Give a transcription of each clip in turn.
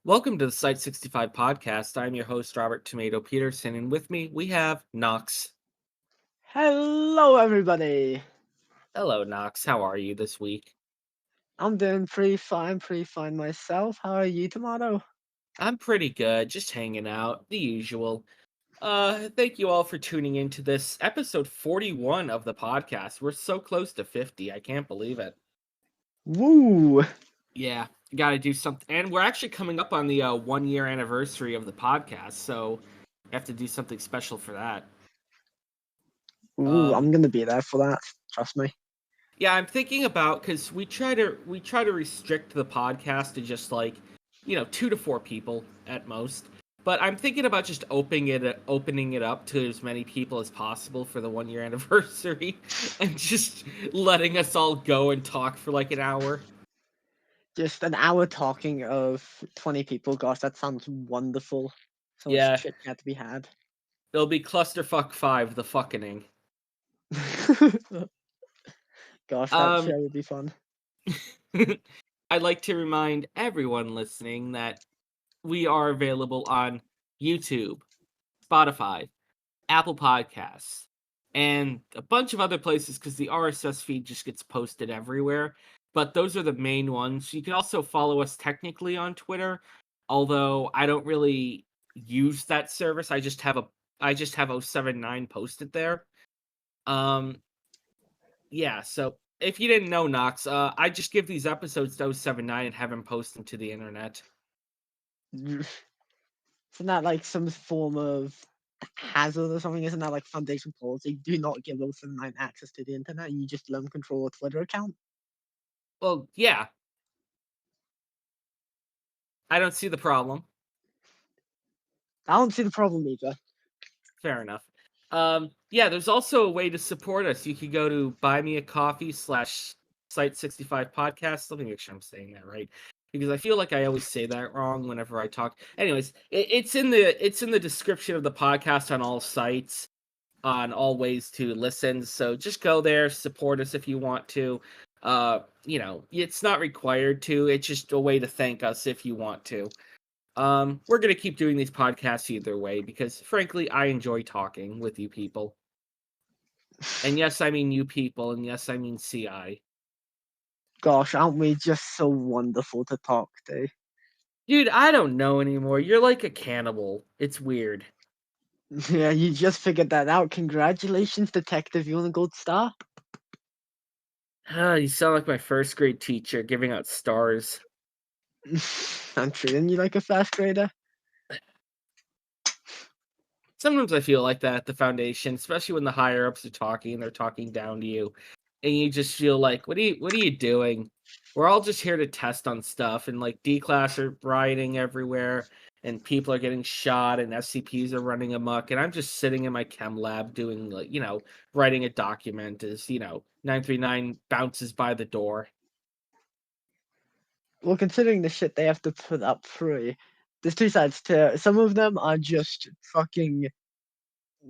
Welcome to the Site-65 podcast. I'm your host, Robert Tomato Peterson, and with me we have Knox. Hello, everybody. Hello, Knox. How are you this week? I'm doing pretty fine myself. How are you, Tomato? I'm pretty good, just hanging out, the usual. Thank you all for tuning into this episode 41 of the podcast. We're so close to 50. I can't believe it. Woo! Yeah, gotta do something. And we're actually coming up on the 1 year anniversary of the podcast, so we have to do something special for that. Ooh, Um, I'm gonna be there for that. Trust me. Yeah, I'm thinking about because we try to restrict the podcast to just 2 to 4 people at most. But I'm thinking about just opening it up to as many people as possible for the 1 year anniversary, and just letting us all go and talk for like an hour. Just an hour talking of 20 people. Gosh, that sounds wonderful. So much Yeah, chit chat to be had. it'll be Clusterfuck 5, the fucking. Gosh, that Um, show would be fun. I'd like to remind everyone listening that we are available on YouTube, Spotify, Apple Podcasts, and a bunch of other places because the RSS feed just gets posted everywhere. But those are the main ones. You can also follow us technically on Twitter, although I don't really use that service. I just have 079 posted there. Um yeah, so if you didn't know, Knox, I just give these episodes to 079 and have him post them to the internet. Isn't that like some form of hazard or something? Isn't that like foundation policy? Do not give those 9 access to the internet. You just let them control a Twitter account. Well, yeah, I don't see the problem. I don't see the problem either. Fair enough. Yeah, there's also a way to support us. You could go to buymeacoffee/Site65 podcast. Let me make sure I'm saying that right, because I feel like I always say that wrong whenever I talk. Anyways, it's in the description of the podcast on all sites, on all ways to listen. So just go there, support us if you want to. It's not required to. It's just a way to thank us if you want to. We're gonna keep doing these podcasts either way because, frankly, I enjoy talking with you people. And yes, I mean you people, and yes, I mean CI. Gosh, aren't we just so wonderful to talk to? Dude, I don't know anymore. You're like a cannibal. It's weird. Yeah, you just figured that out. Congratulations, Detective. You want a gold star? You sound like my first grade teacher giving out stars. I'm treating you like a fast grader. Sometimes I feel like that at the foundation, especially when the higher ups are talking and they're talking down to you, and you just feel like, what are you doing? We're all just here to test on stuff, and like D class are rioting everywhere, and people are getting shot, and SCPs are running amok, and I'm just sitting in my chem lab doing writing a document as 939 bounces by the door. Well, considering the shit they have to put up through, there's two sides to it. Some of them are just fucking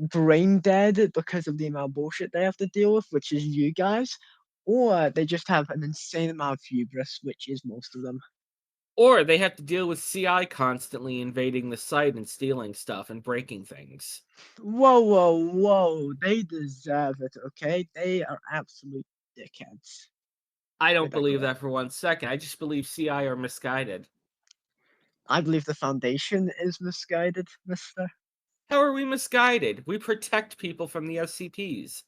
brain dead because of the amount of bullshit they have to deal with, which is you guys, or they just have an insane amount of hubris, which is most of them. Or they have to deal with CI constantly invading the site and stealing stuff and breaking things. Whoa. They deserve it, okay? They are absolute dickheads. I Made don't that believe clear. that for 1 second. I just believe CI are misguided. I believe the Foundation is misguided, mister. How are we misguided? We protect people from the SCPs.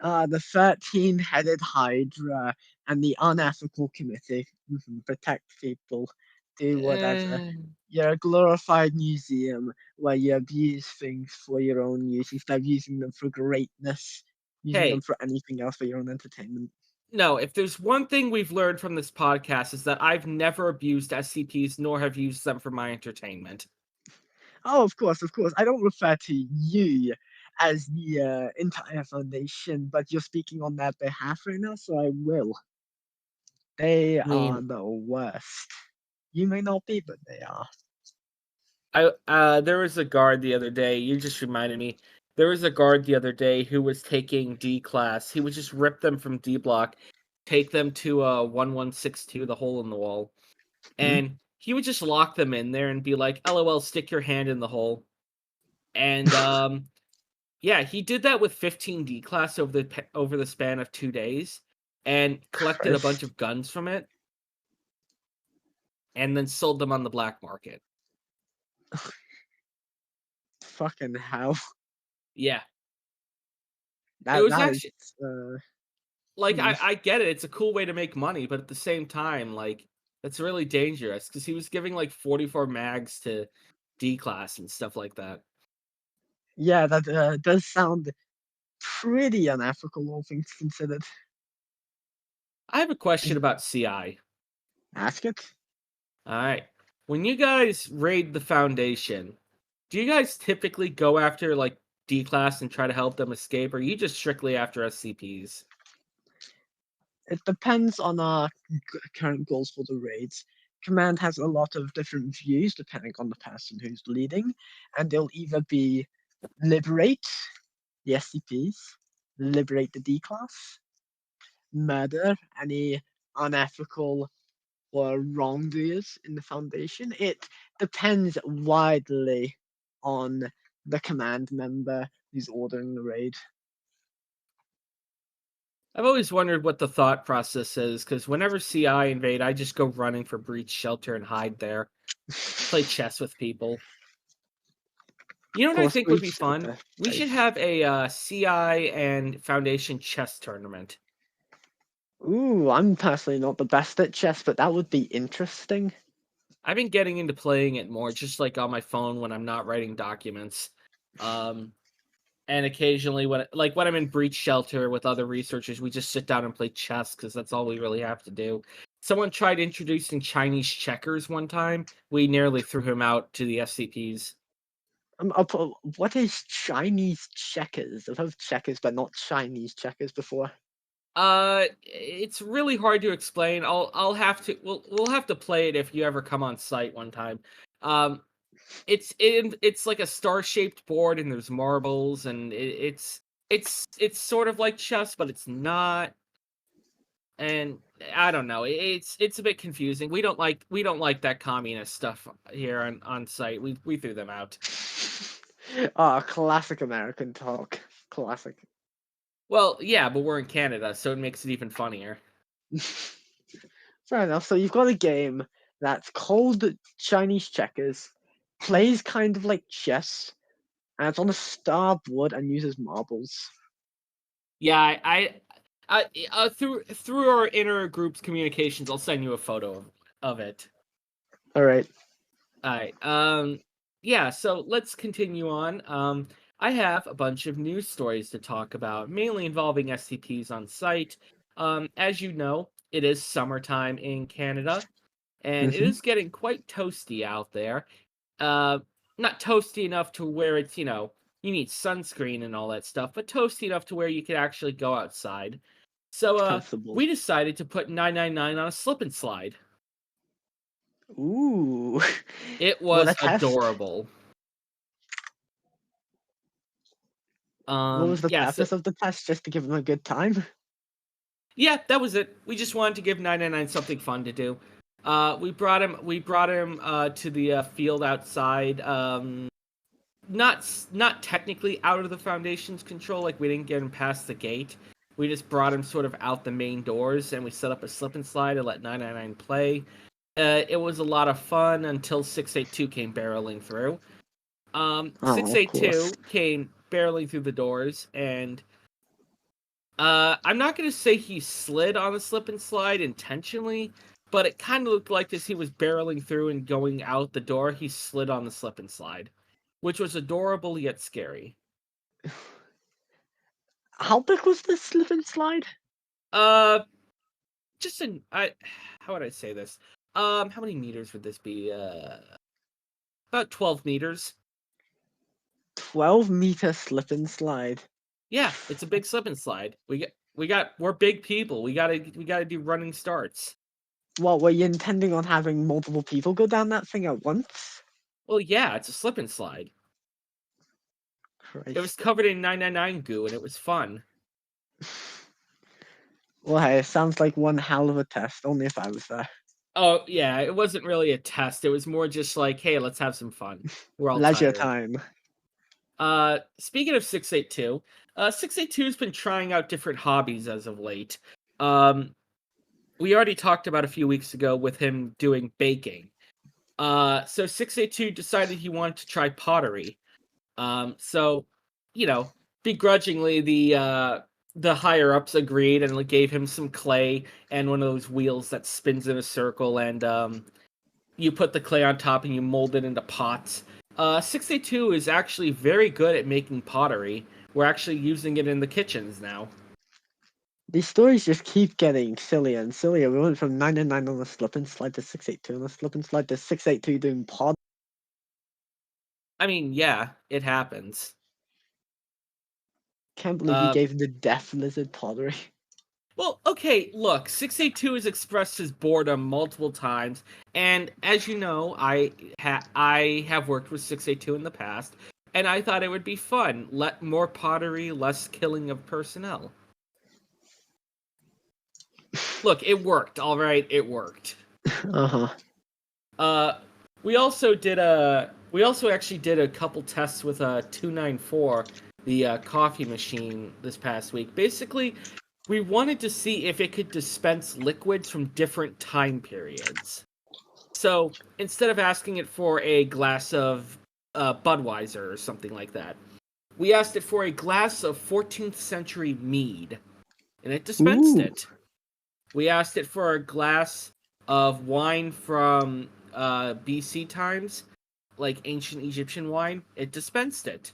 The 13-headed Hydra and the unethical committee protect people, do whatever. Eh, You're a glorified museum where you abuse things for your own use instead of using them for greatness, using them hey, for anything else for your own entertainment. no, if there's one thing we've learned from this podcast is that I've never abused SCPs nor have used them for my entertainment. Oh, of course. I don't refer to you as the entire Foundation, but you're speaking on their behalf right now, so I will. They I are mean, the worst. You may not be, but they are. there was a guard the other day. You just reminded me. There was a guard the other day who was taking D class. He would just rip them from D block, take them to 1162, the hole in the wall, Hmm? and he would just lock them in there and be like, "LOL, stick your hand in the hole." And yeah, he did that with 15 D class over the span of 2 days, and collected a bunch Christ. of guns from it, and then sold them on the black market. Fucking hell. Yeah, it That was that is actually uh like hmm. I get it. It's a cool way to make money, but at the same time, like that's really dangerous because he was giving like 44 mags to D class and stuff like that. Yeah, that does sound pretty unethical, all things considered. I have a question about CI. Ask it. All right. When you guys raid the Foundation, do you guys typically go after like D class and try to help them escape, or are you just strictly after SCPs? It depends on our current goals for the raids. Command has a lot of different views depending on the person who's leading, and they'll either be liberate the SCPs, liberate the D class, murder any unethical or wrongdoers in the Foundation. It depends widely on the command member who's ordering the raid. I've always wondered what the thought process is, because whenever CI invade, I just go running for breach shelter and hide there, play chess with people. You know Of what I course, think would be breach fun? shelter. We should Nice. have a CI and Foundation chess tournament. Ooh, I'm personally not the best at chess, but that would be interesting. I've been getting into playing it more, just like on my phone when I'm not writing documents. Um, and occasionally when I'm in breach shelter with other researchers, we just sit down and play chess because that's all we really have to do. Someone tried introducing Chinese checkers one time. We nearly threw him out to the SCPs. What is Chinese checkers? I've heard of checkers, but not Chinese checkers before. It's really hard to explain. I'll have to we'll have to play it if you ever come on site one time. Um, it's like a star-shaped board and there's marbles and it's sort of like chess, but it's not. And I don't know. It's a bit confusing. We don't like that communist stuff here on site. We threw them out. Ah, classic American talk. Classic. Well, yeah, but we're in Canada, so it makes it even funnier. Fair enough. So you've got a game that's called Chinese checkers, plays kind of like chess, and it's on a star board and uses marbles. Yeah, through our inner group's communications, I'll send you a photo of it. All right. All right. Yeah, so let's continue on. I have a bunch of news stories to talk about, mainly involving SCPs on site. As you know, it is summertime in Canada, and it Mm-hmm. is getting quite toasty out there. Uh, Not toasty enough to where it's, you need sunscreen and all that stuff, but toasty enough to where you could actually go outside. So, Comfortable. we decided to put 999 on a slip and slide. Ooh. It What a was test. adorable. What was the Yeah, so purpose of the test? Just to give them a good time? yeah, that was it. We just wanted to give 999 something fun to do. We brought him to the field outside. Not technically out of the Foundation's control, like we didn't get him past the gate. We just brought him sort of out the main doors, and we set up a slip and slide and let 999 play. It was a lot of fun until 682 came barreling through. Oh, of course. 682 came barreling through the doors, and I'm not gonna say he slid on the slip and slide intentionally, but it kind of looked like as he was barreling through and going out the door, he slid on the slip and slide, which was adorable yet scary. How big was this slip and slide? Uh, just an how would I say this? How many meters would this be? About 12 meters. 12-meter slip and slide. Yeah, it's a big slip and slide. We're big people. We gotta do running starts. What, were you intending on having multiple people go down that thing at once? Well, yeah, it's a slip and slide. It was Christ. covered in 999 goo, and it was fun. Well, hey, it sounds like one hell of a test, only if I was there. Oh, yeah, it wasn't really a test. It was more just like, "Hey, let's have some fun. We're all Leisure tired." time. Speaking of 682, 682's been trying out different hobbies as of late. Um, we already talked about a few weeks ago with him doing baking. So 682 decided he wanted to try pottery. So, you know, begrudgingly, the higher ups agreed and like, gave him some clay and one of those wheels that spins in a circle, and you put the clay on top and you mold it into pots. 682 is actually very good at making pottery. We're actually using it in the kitchens now. These stories just keep getting sillier and sillier. We went from 999 on the slip and slide to 682 on the slip and slide to 682 doing pod. I mean, yeah, it happens. Can't believe he Uh, gave the death lizard pottery. well, okay, look, 682 has expressed his boredom multiple times, and as you know, I have worked with 682 in the past, and I thought it would be fun. Let more pottery, less killing of personnel. Look, it worked, all right, it worked. Uh-huh. Uh, we also actually did a couple tests with a 294, the coffee machine, this past week. Basically, we wanted to see if it could dispense liquids from different time periods. So instead of asking it for a glass of Budweiser or something like that, we asked it for a glass of 14th century mead, and it dispensed Ooh. it. We asked it for a glass of wine from BC times, like ancient Egyptian wine. It dispensed it.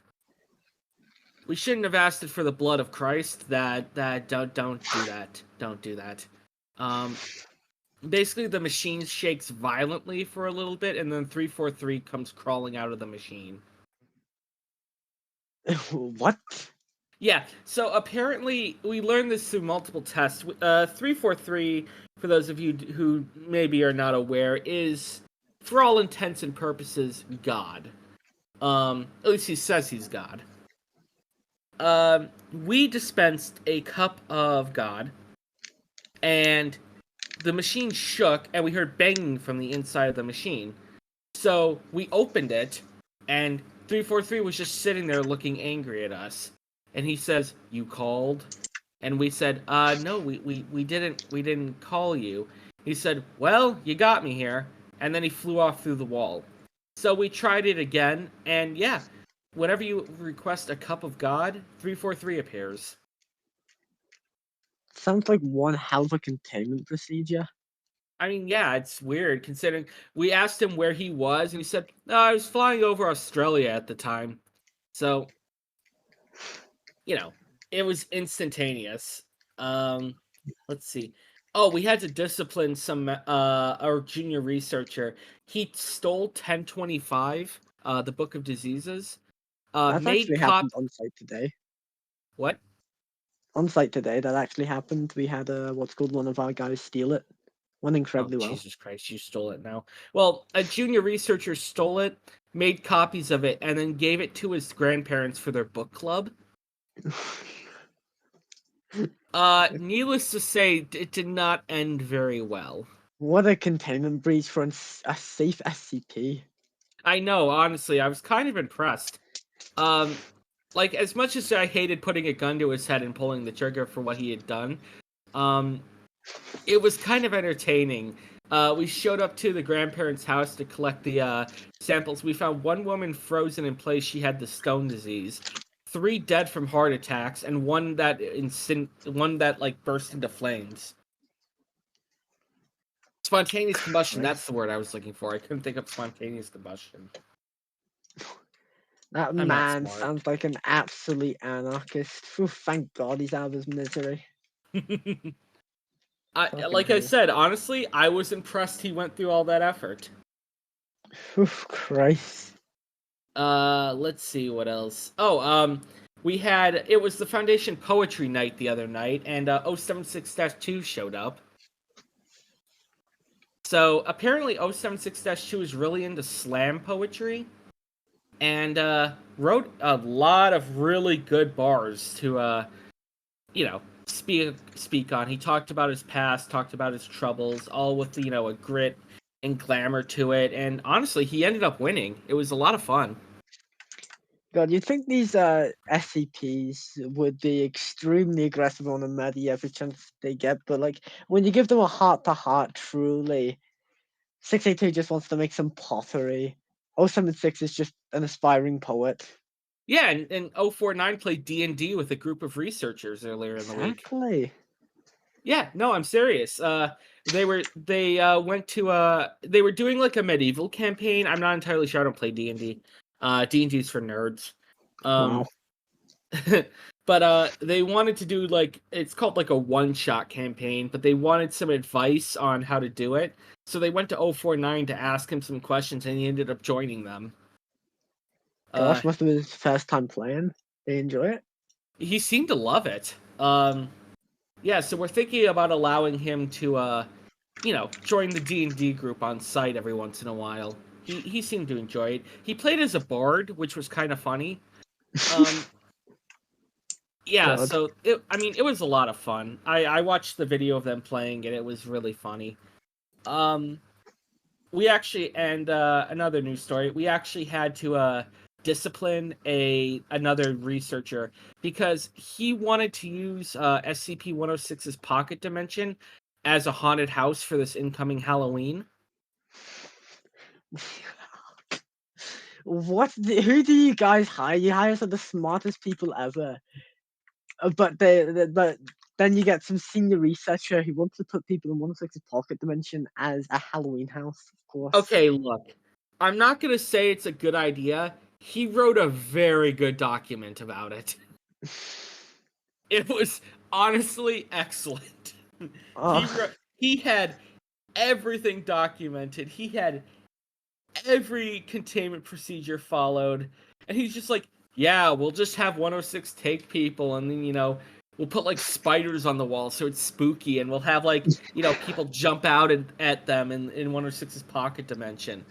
We shouldn't have asked it for the blood of Christ. That don't do that. Don't do that. Um, Basically, the machine shakes violently for a little bit, and then 343 comes crawling out of the machine. What? Yeah, so apparently we learned this through multiple tests. 343, for those of you who maybe are not aware, is, for all intents and purposes, God. At least he says he's God. We dispensed a cup of God, and the machine shook, and we heard banging from the inside of the machine. So we opened it, and 343 was just sitting there looking angry at us. And he says, "You called?" And we said, no, we didn't call you." He said, "Well, you got me here." And then he flew off through the wall. So we tried it again, and yeah, whenever you request a cup of God, 343 appears. Sounds like one hell of a containment procedure. I mean, yeah, it's weird considering we asked him where he was, and he said, "No, I was flying over Australia at the time." So, you know, it was instantaneous. Um, let's see. Oh, we had to discipline our junior researcher. He stole 1025, the Book of Diseases. That's Made actually cop. happened on site today. What? On site today, that actually happened. We had what's called one of our guys steal it. Went Oh, incredibly well. Jesus Christ! You stole it now. Well, a junior researcher stole it, made copies of it, and then gave it to his grandparents for their book club. Needless to say, it did not end very well. What a containment breach for a safe SCP. I know, honestly, I was kind of impressed. Um, like, as much as I hated putting a gun to his head and pulling the trigger for what he had done, um, it was kind of entertaining. We showed up to the grandparents' house to collect the samples. We found one woman frozen in place. She had the stone disease. 3 dead from heart attacks, and one that like burst into flames. Spontaneous combustion, that's the word I was looking for. I couldn't think of spontaneous combustion. That I'm not man smart. sounds like an absolute anarchist. Phew, thank God he's out of his misery. Like I Hell. said, honestly, I was impressed he went through all that effort. Phew, Christ. Let's see what else. Oh, it was the Foundation Poetry Night the other night, and 076-2 showed up. So apparently 076-2 is really into slam poetry, and wrote a lot of really good bars to, speak on. He talked about his past, talked about his troubles, all with a grit and glamour to it. And honestly, he ended up winning. It was a lot of fun. God, you'd think these SCPs would be extremely aggressive on the medi every chance they get, but like when you give them a heart to heart, truly, 682 just wants to make some pottery. 076 is just an aspiring poet. Yeah, and 049 played D&D with a group of researchers earlier in the week. Exactly. Yeah, no, I'm serious. They went to they were doing like a medieval campaign. I'm not entirely sure. I don't play D&D. D&D's for nerds. Wow. But they wanted to do it's called like a one-shot campaign, but they wanted some advice on how to do it. So they went to 049 to ask him some questions, and he ended up joining them. Gosh, must have been his first time playing. They enjoy it? He seemed to love it. Yeah, so we're thinking about allowing him to join the D&D group on site every once in a while. He seemed to enjoy it. He played as a bard, which was kind of funny. Yeah, God. so it was a lot of fun. I watched the video of them playing and it was really funny. We actually, and another news story, we actually had to discipline another researcher because he wanted to use SCP-106's pocket dimension as a haunted house for this incoming Halloween. Who do you guys hire? You hire some of the smartest people ever. But then you get some senior researcher who wants to put people in 106's pocket dimension as a Halloween house, of course. Okay, look, I'm not going to say it's a good idea. He wrote a very good document about it. It was honestly excellent. He had everything documented. He had every containment procedure followed. And he's just like, yeah, we'll just have 106 take people, and then, we'll put like spiders on the wall so it's spooky, and we'll have people jump out at them in 106's pocket dimension.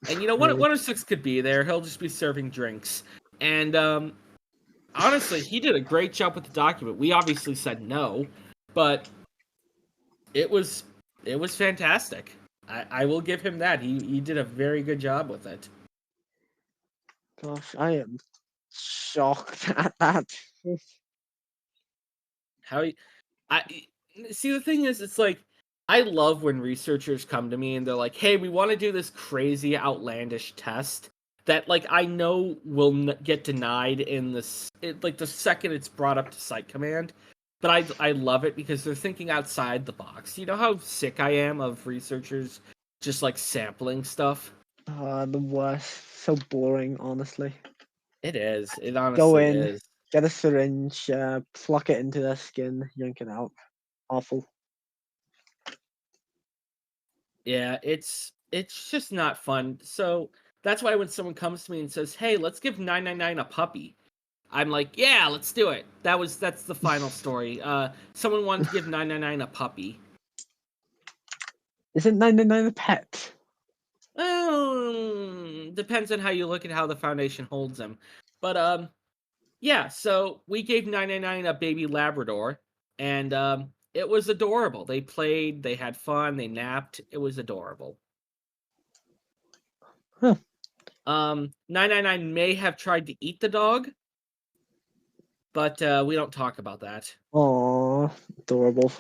And 106 could be there. He'll just be serving drinks. And honestly, he did a great job with the document. We obviously said no, but it was fantastic. I will give him that. He did a very good job with it. Gosh, I am shocked at that. I see, the thing is, it's like, I love when researchers come to me and they're like, hey, we want to do this crazy, outlandish test that, I know will get denied in the second it's brought up to Site Command. But I love it because they're thinking outside the box. You know how sick I am of researchers just, sampling stuff? The worst. So boring, honestly. It is. It honestly Go in, is. get a syringe, pluck it into their skin, yank it out. Awful. Yeah, it's just not fun. So that's why when someone comes to me and says, hey, let's give 999 a puppy, I'm like, yeah, let's do it. That's the final story. Someone wanted to give 999 a puppy. Isn't 999 a pet? Well, depends on how you look at how the Foundation holds him. But yeah, so we gave 999 a baby Labrador, and it was adorable. They played, they had fun, they napped. It was adorable. Huh. 999 may have tried to eat the dog, but we don't talk about that. Aww, adorable.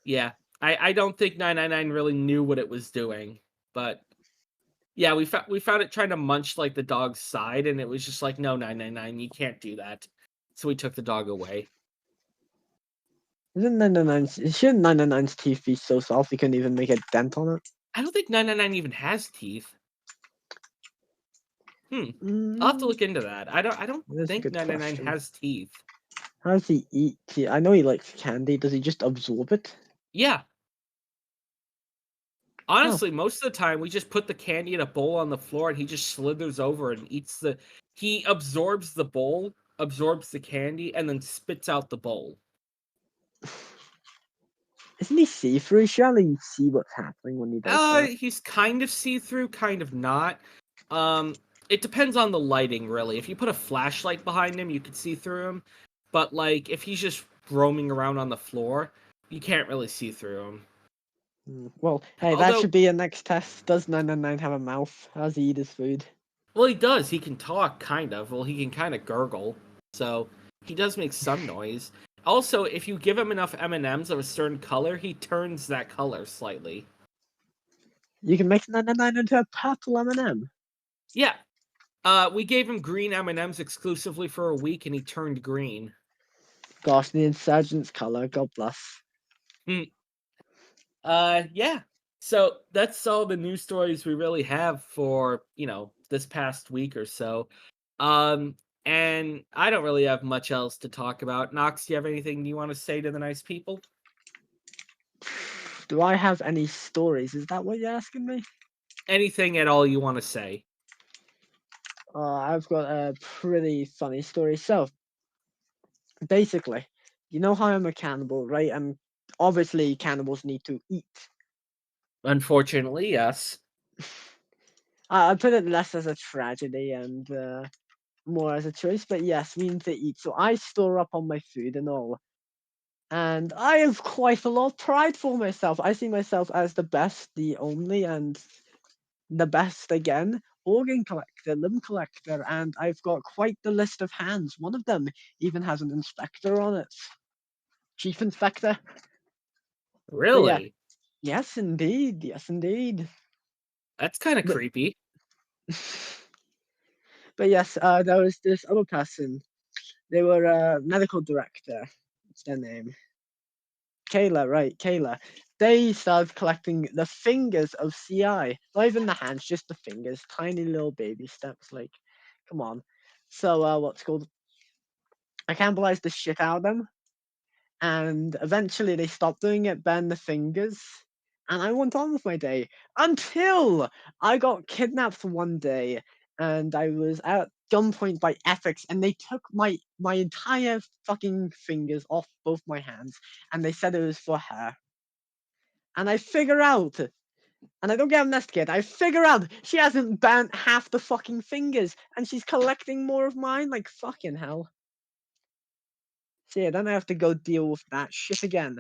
Yeah, I don't think 999 really knew what it was doing, but yeah, we found it trying to munch the dog's side, and it was just like, no, 999, you can't do that. So we took the dog away. Shouldn't 999's teeth be so soft you couldn't even make a dent on it? I don't think 999 even has teeth. I'll have to look into that. I don't think 999 has teeth. How does he eat? I know he likes candy. Does he just absorb it? Yeah. Honestly, most of the time we just put the candy in a bowl on the floor and he just slithers over and eats he absorbs the bowl, absorbs the candy, and then spits out the bowl. Isn't he see-through? Surely you see what's happening when he does that. He's kind of see-through, kind of not. It depends on the lighting, really. If you put a flashlight behind him, you could see through him. But if he's just roaming around on the floor, you can't really see through him. Well, hey, that Although, should be a next test. Does 999 have a mouth? How does he eat his food? well, he does. He can talk, kind of. Well, he can kind of gurgle. So he does make some noise. Also, if you give him enough M&Ms of a certain color, he turns that color slightly. You can make 999 into a purple M&M. Yeah. We gave him green M&Ms exclusively for a week, and he turned green. Gosh, the insurgent's color. God bless. Yeah. So that's all the news stories we really have for, this past week or so. And I don't really have much else to talk about. Knox, do you have anything you want to say to the nice people? Do I have any stories? Is that what you're asking me? Anything at all you want to say? I've got a pretty funny story. So, basically, you know how I'm a cannibal, right? And obviously, cannibals need to eat. Unfortunately, yes. I put it less as a tragedy and more as a choice, but yes, we need to eat. So I store up on my food and all. And I have quite a lot of pride for myself. I see myself as the best, the only, and the best again. Organ collector, limb collector, and I've got quite the list of hands. One of them even has an inspector on it. Chief inspector. But yeah, Really? yes indeed, yes indeed. That's kind of But creepy. but yes, there was this other person. They were a medical director. What's their name? Kayla, right, Kayla. They started collecting the fingers of CI. Not even the hands, just the fingers. Tiny little baby steps, like, come on. So, what's called? I cannibalized the shit out of them. And eventually they stopped doing it, banned the fingers. And I went on with my day until I got kidnapped one day and I was at gunpoint by ethics and they took my entire fucking fingers off both my hands and they said it was for her. And I figure out, and I don't get investigated, I figure out she hasn't burnt half the fucking fingers and she's collecting more of mine, like fucking hell. So yeah, then I have to go deal with that shit again.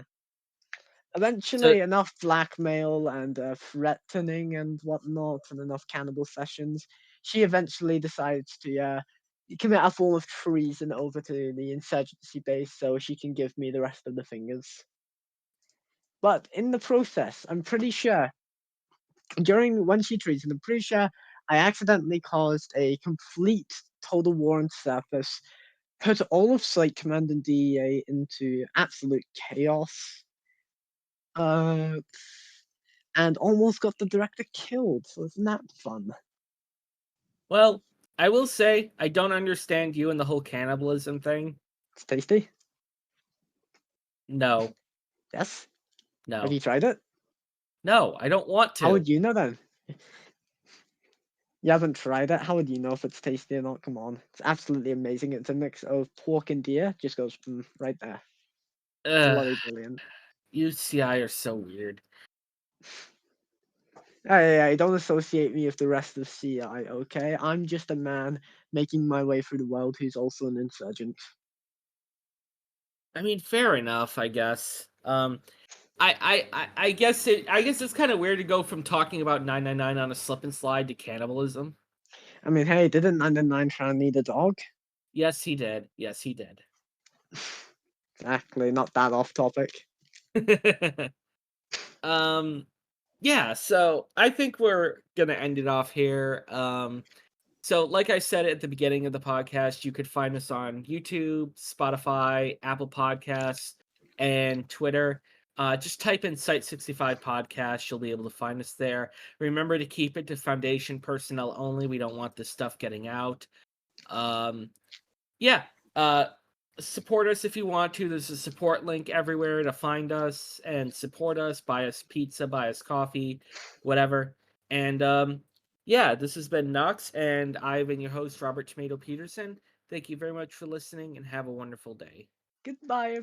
So, Eventually, enough blackmail and threatening and whatnot, and enough cannibal sessions, she eventually decides to commit a form of treason over to the insurgency base so she can give me the rest of the fingers. But in the process, I'm pretty sure during when she treats, I'm pretty sure I accidentally caused a complete total war on surface, put all of Site Command and DEA into absolute chaos, uh, and almost got the director killed. So isn't that fun? well, I will say I don't understand you and the whole cannibalism thing. It's tasty. No, Yes. Have no, you tried it? no, I don't want How to. would you know then? You haven't tried it. How would you know if it's tasty or not? Come on, it's absolutely amazing. It's a mix of pork and deer. Just goes right there. Ugh, Bloody brilliant. UCI are so weird. Hey, don't associate me with the rest of CI, okay? I'm just a man making my way through the world who's also an insurgent. I mean, fair enough, I guess. I guess it's kind of weird to go from talking about 999 on a slip and slide to cannibalism. I mean, hey, didn't 99 try need a dog? Yes, he did. Yes, he did. Exactly, not that off topic. um, yeah. So I think we're gonna end it off here. So like I said at the beginning of the podcast, you could find us on YouTube, Spotify, Apple Podcasts, and Twitter. Just type in Site-65 podcast. You'll be able to find us there. Remember to keep it to Foundation personnel only. We don't want this stuff getting out. Yeah. Uh, support us if you want to. There's a support link everywhere to find us and support us. Buy us pizza, buy us coffee, whatever. And yeah, this has been Knox, and I've been your host, Robert Tomato Peterson. Thank you very much for listening, and have a wonderful day. Goodbye.